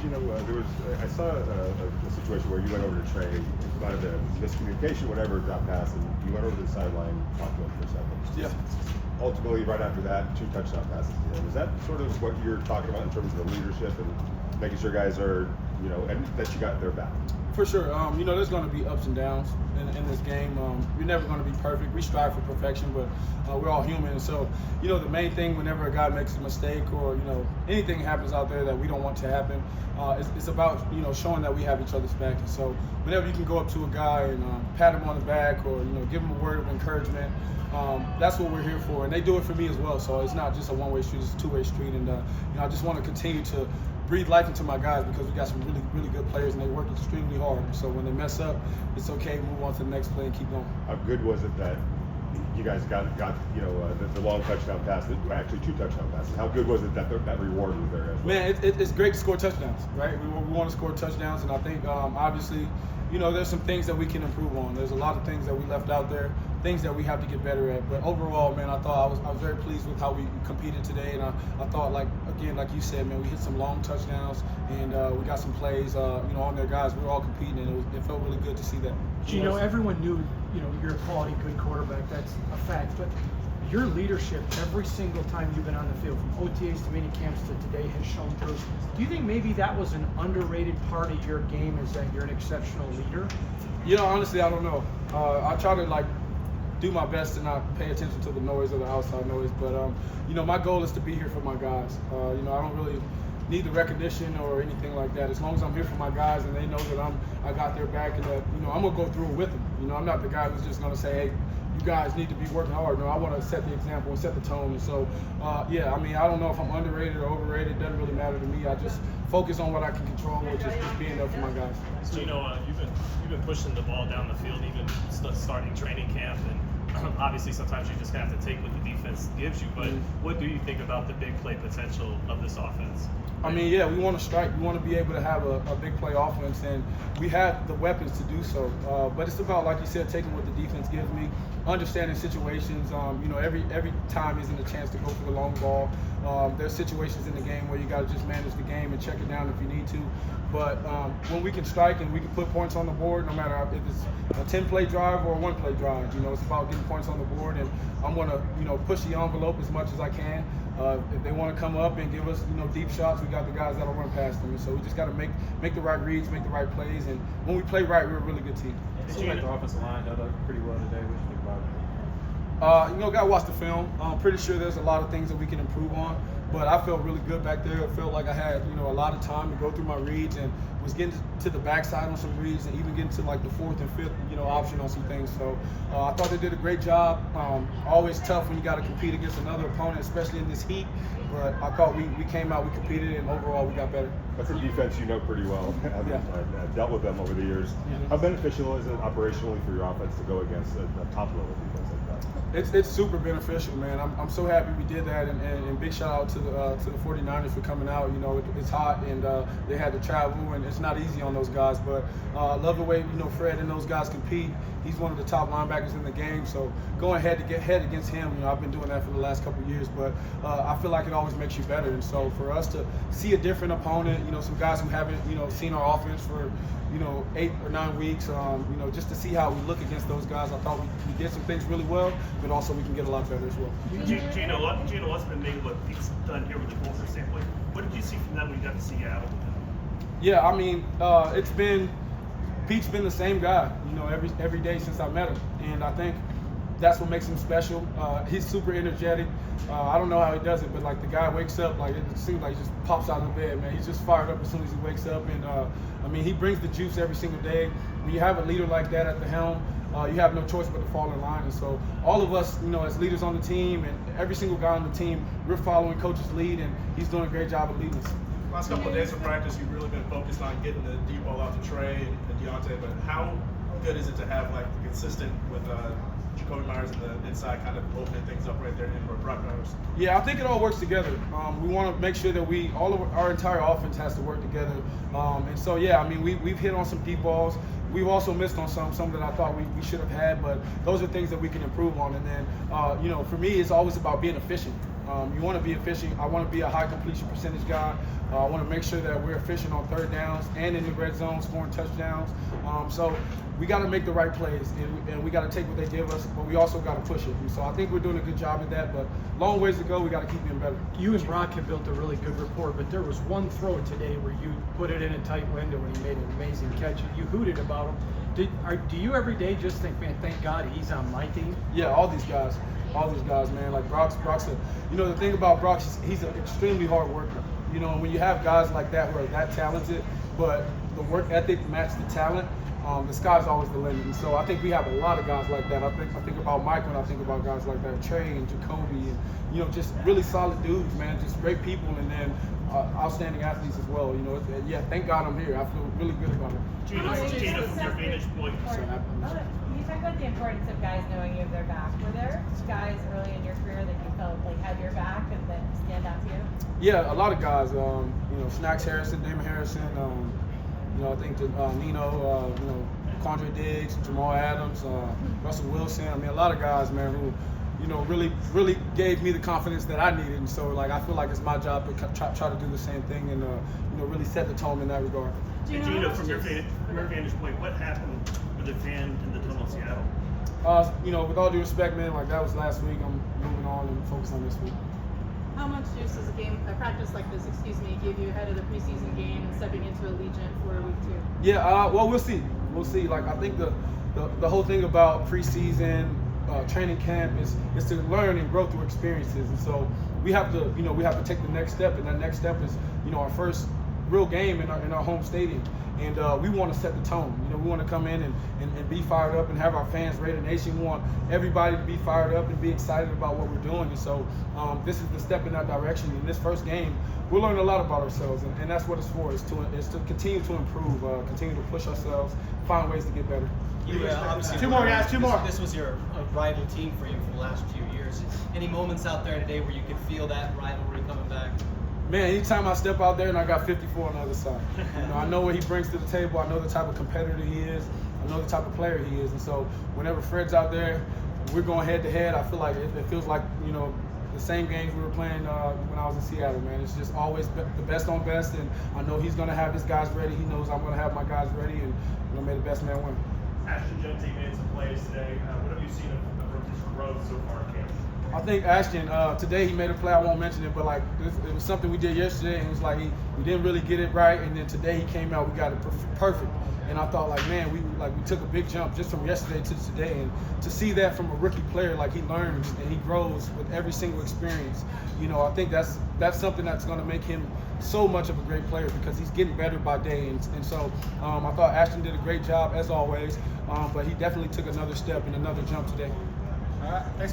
You know, I saw a situation where you went over to Trey. It might have been a miscommunication, whatever, got passed, and you went over to the sideline, talked to him for a second. Yeah. Ultimately, right after that, 2 touchdown passes. Is that sort of what you're talking about in terms of the leadership and making sure guys are, you know, and that you got their back? For sure. You know, there's going to be ups and downs in this game. You're never going to be perfect. We strive for perfection, but we're all human. And so, you know, the main thing whenever a guy makes a mistake or, you know, anything happens out there that we don't want to happen, it's about, you know, showing that we have each other's back. And so whenever you can go up to a guy and pat him on the back or, you know, give him a word of encouragement, that's what we're here for. And they do it for me as well. So it's not just a one-way street, it's a two-way street. And, you know, I just want to continue to breathe life into my guys because we got some really, really good players and they work extremely hard. So when they mess up, it's okay, move on to the next play and keep going. How good was it that you guys got you know, the long touchdown pass, actually 2 touchdown passes? How good was it that that reward was there as well? Man, it's great to score touchdowns, right? We want to score touchdowns, and I think obviously, you know, there's some things that we can improve on. There's a lot of things that we left out there, things that we have to get better at. But overall, man, I thought I was very pleased with how we competed today, and I thought, like you said, man, we hit some long touchdowns, and we got some plays, you know, on there, guys. We were all competing, and it felt really good to see that. Geno, everyone knew, you know, you're a quality, good quarterback. That's a fact. But your leadership every single time you've been on the field, from OTAs to mini camps to today, has shown through. Do you think maybe that was an underrated part of your game, is that you're an exceptional leader? You know, honestly, I don't know. I try to do my best to not pay attention to the noise or the outside noise, but you know, my goal is to be here for my guys. You know, I don't really need the recognition or anything like that. As long as I'm here for my guys and they know that I got their back and that, you know, I'm gonna go through it with them. You know, I'm not the guy who's just gonna say, hey, you guys need to be working hard. No, I want to set the example and set the tone. And so, yeah, I mean, I don't know if I'm underrated or overrated. It doesn't really matter to me. I just focus on what I can control, which is just being there for my guys. So, you know, you've been pushing the ball down the field, even starting training camp, and obviously sometimes you just have to take what the defense gives you. But what do you think about the big play potential of this offense? I mean, yeah, we want to strike. We want to be able to have a big play offense, and we have the weapons to do so. But it's about, like you said, taking what the defense gives me, understanding situations. You know, every time isn't a chance to go for the long ball. There's situations in the game where you got to just manage the game and check it down if you need to. But when we can strike and we can put points on the board, no matter if it's a 10-play drive or a 1-play drive, you know, it's about getting points on the board. And I'm going to, you know, push the envelope as much as I can. If they want to come up and give us, you know, deep shots, we got the guys that'll run past them. And so we just got to make the right reads, make the right plays. And when we play right, we're a really good team. It seemed like the offensive line held up pretty well today. What do you think about it? You know, got to watch the film. I'm pretty sure there's a lot of things that we can improve on. But I felt really good back there. I felt like I had, you know, a lot of time to go through my reads and was getting to the backside on some reads and even getting to like the 4th and 5th, you know, option on some things. So I thought they did a great job. Always tough when you got to compete against another opponent, especially in this heat. But I thought we came out, we competed, and overall we got better. That's a defense you know pretty well. I've dealt with them over the years. How beneficial is it operationally for your offense to go against a top-level defense like that? It's super beneficial, man. I'm so happy we did that, and big shout out to the 49ers for coming out. You know, it's hot, and they had to travel, and it's not easy on those guys. But I love the way, you know, Fred and those guys compete. He's one of the top linebackers in the game, so going head against him, you know, I've been doing that for the last couple of years. But I feel like it always makes you better, and so for us to see a different opponent, you know, some guys who haven't, you know, seen our offense for, you know, 8 or 9 weeks, you know, just to see how we look against those guys, I thought we did some things really well, but also we can get a lot better as well. Geno, what's been made what Pete's done here with the Bolster standpoint? What did you see from them when you got to Seattle? Yeah, I mean, Pete's been the same guy, you know, every day since I met him, and I think that's what makes him special. He's super energetic. I don't know how he does it, but like the guy wakes up, like it seems like he just pops out of bed, man. He's just fired up as soon as he wakes up, and I mean, he brings the juice every single day. When you have a leader like that at the helm, you have no choice but to fall in line. And so all of us, you know, as leaders on the team, and every single guy on the team, we're following Coach's lead, and he's doing a great job of leading us. Last couple of days of practice, you've really been focused on getting the deep ball out to Trey and Deontay, but how good is it to have like consistent with Jacoby Myers and the inside kind of opening things up right there in for Brock Bowers? Yeah, I think it all works together. We want to make sure that our entire offense has to work together. And so, yeah, I mean, we've hit on some deep balls. We've also missed on some that I thought we should have had, but those are things that we can improve on. And then, you know, for me, it's always about being efficient. You want to be efficient. I want to be a high completion percentage guy. I want to make sure that we're efficient on third downs and in the red zone, scoring touchdowns. So we got to make the right plays, and we got to take what they give us, but we also got to push it. And so I think we're doing a good job at that, but long ways to go. We got to keep getting better. You and Brock have built a really good rapport, but there was one throw today where you put it in a tight window and he made an amazing catch. You hooted about him. Do you every day just think, man, thank God he's on my team? Yeah, all these guys, man. Like Brock's the thing about Brock, he's an extremely hard worker. And when you have guys like that who are that talented, but the work ethic matches the talent, the sky's always the limit. And so I think we have a lot of guys like that. I think about Mike when I think about guys like that, Trey and Jacoby, and just really solid dudes, man. Just great people, and then outstanding athletes as well. Yeah, thank God I'm here. I feel really good about it. Geno, from your vantage point. You talk about the importance of guys knowing you have their back. Were there guys early in your career that you felt like had your back and that stand out to you? Yeah, a lot of guys. Snacks Harrison, Damon Harrison. I think Nino. Quandre Diggs, Jamal Adams, Russell Wilson. I mean, a lot of guys, man, who really gave me the confidence that I needed. And so, I feel like it's my job to try to do the same thing and, really set the tone in that regard. Geno, from your vantage point, what happened with the fan in the tunnel in Seattle? With all due respect, man, that was last week. I'm moving on and focused on this week. How much juice does a practice like this, give you ahead of the preseason game and stepping into Allegiant for week 2? Yeah, well, we'll see. We'll see. I think the whole thing about preseason training camp is to learn and grow through experiences, and so we have to take the next step, and that next step is our first real game in our home stadium, and we want to set the tone. We want to come in and be fired up and have our fans, Raider Nation, we want everybody to be fired up and be excited about what we're doing, and so this is the step in that direction. In this first game, we'll learn a lot about ourselves, and that's what it's for. Is to continue to improve, continue to push ourselves, find ways to get better. Obviously, Two more, guys. Two more. This was your rival team for you for the last few years. Any moments out there today where you could feel that rivalry coming back? Man, anytime I step out there and I got 54 on the other side, I know what he brings to the table. I know the type of competitor he is. I know the type of player he is. And so whenever Fred's out there, we're going head to head. I feel like it feels like, the same games we were playing when I was in Seattle, man. It's just always the best on best, and I know he's going to have his guys ready. He knows I'm going to have my guys ready, and may the best man win. Ashton Jones made some plays today. What have you seen of his growth so far in camp? I think Ashton, today he made a play, I won't mention it, but it was something we did yesterday, and it was like we didn't really get it right, and then today he came out, we got it perfect. And I thought, man, we took a big jump just from yesterday to today, and to see that from a rookie player, he learns and he grows with every single experience. I think that's something that's going to make him so much of a great player, because he's getting better by day. And so I thought Ashton did a great job as always, but he definitely took another step and another jump today. All right, thanks.